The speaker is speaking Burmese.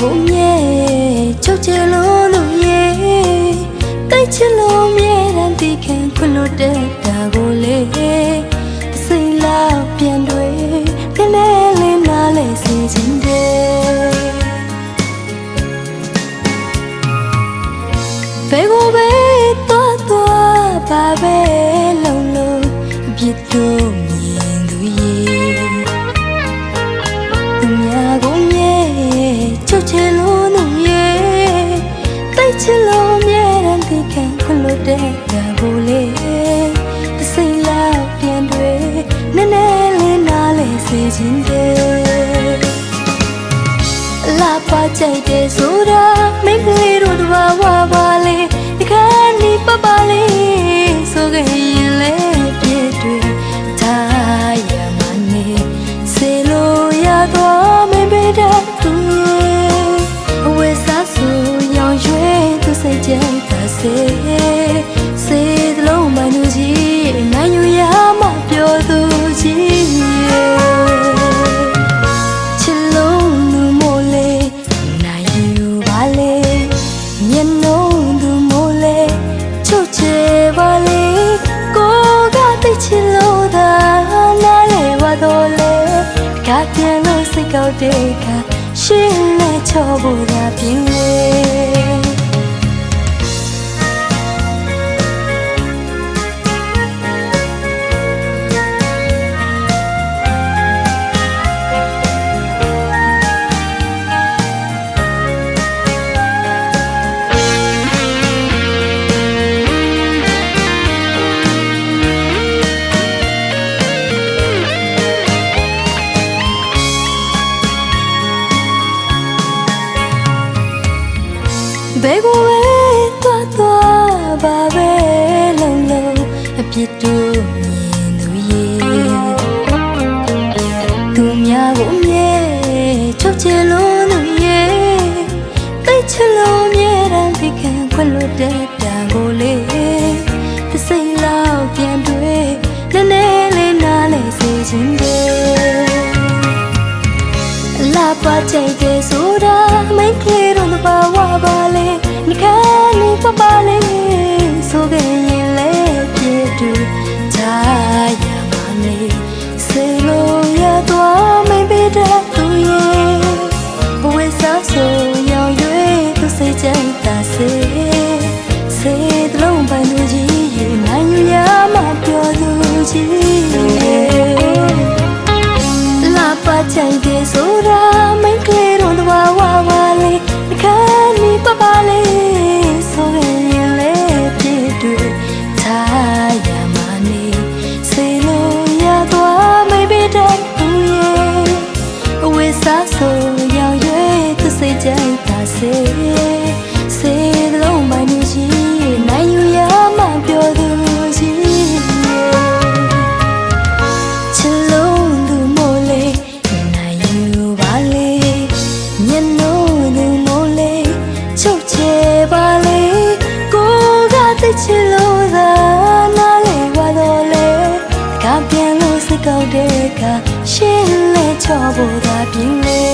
ကိုမြဲချုပ်ချလို့လို့ရေတိုက်ချလို့မြဲတမ်းသိခံခွလို့တဲ့တာကိုလေစိတ်လောက်ပြန်တွေခနဲ့လေးနားလဲစေချင်တယ်ဘယ်ကိုပဲတော့ဘာပဲလုံးလုံးပြစ်တော့မြင်သူရေသူများကိုမြဲချုပ်ချလို့လို့ရေတိုက်ချလို့မြဲတမ်းသိခံခွလို့တဲ့တာကိုလေစိတ်လောက်ပြန်တွေနည်းနည်းလေးနားလဲစေချင်တယ်လာပါကြိုက်တယ်ဆိုတာမင်းကလေးတို့တဘာဝပါလေဒီခါနီးပပလေးဆိုကြရင်လေပြည့်တွေထားရမနေစေလို့ရတော့မင်းပေးတဲ့သူရဲ့အဝဲစားဆိုရောင်ရွှဲသူစိတ်ကြိုက်တာစေတလုံးမနူကြီးနိုင်ယူရမှပြောသူကြီးချစ်လုံးလူမို့လေနိုင်ယူပါလေမျက်နှာသူမို့လေချုပ်ချယ်ပါလေကိုကသိချစ်လို့သာနားလေဝါတော့လေကပြန်လို့စိတ်ကောက်တဲ့အခါရှင်းနဲ့ချောဖို့သာပြင်းလေဘယ်ကိုပဲသွားဘာပဲလုံးလုံးအပြစ်တို့မြင်သူရေသူများကိုမြဲချုပ်ချယ်လို့လို့ရေတိတ်ချလို့မြဲတမ်းသိခံခွင့်လို့တဲ့တာကိုလေသစိတ်လောက်ပြန်တွေနည်းနည်းလေးနားလဲစေချင်တယ်လာပါကြိုက်တယ်ဆိုတာမင်းကလေးတို့တဘာဝပါလေ你看你爸爸嘞，说给你来别住，他呀嘛嘞，谁路呀多没别的路耶，为啥说要约都谁在打谁的龙板路基，难有呀嘛标路基。拉巴在的说啦，没给弄的娃娃娃嘞，你看你爸爸嘞。စေတလုံးမနူကြီးနိုင်ယူရမှပြောသူကြီးချစ်လုံးသူမို့လေနိုင်ယူပါလေမျက်နှာသူမို့လေချုပ်ချယ်ပါလေကိုကသိချစ်လို့သာနားလေပါတော့လေကပြန်လို့စိတ်ကောက်တဲ့အခါရှင်းလဲချောဖို့သာပြင်းလေ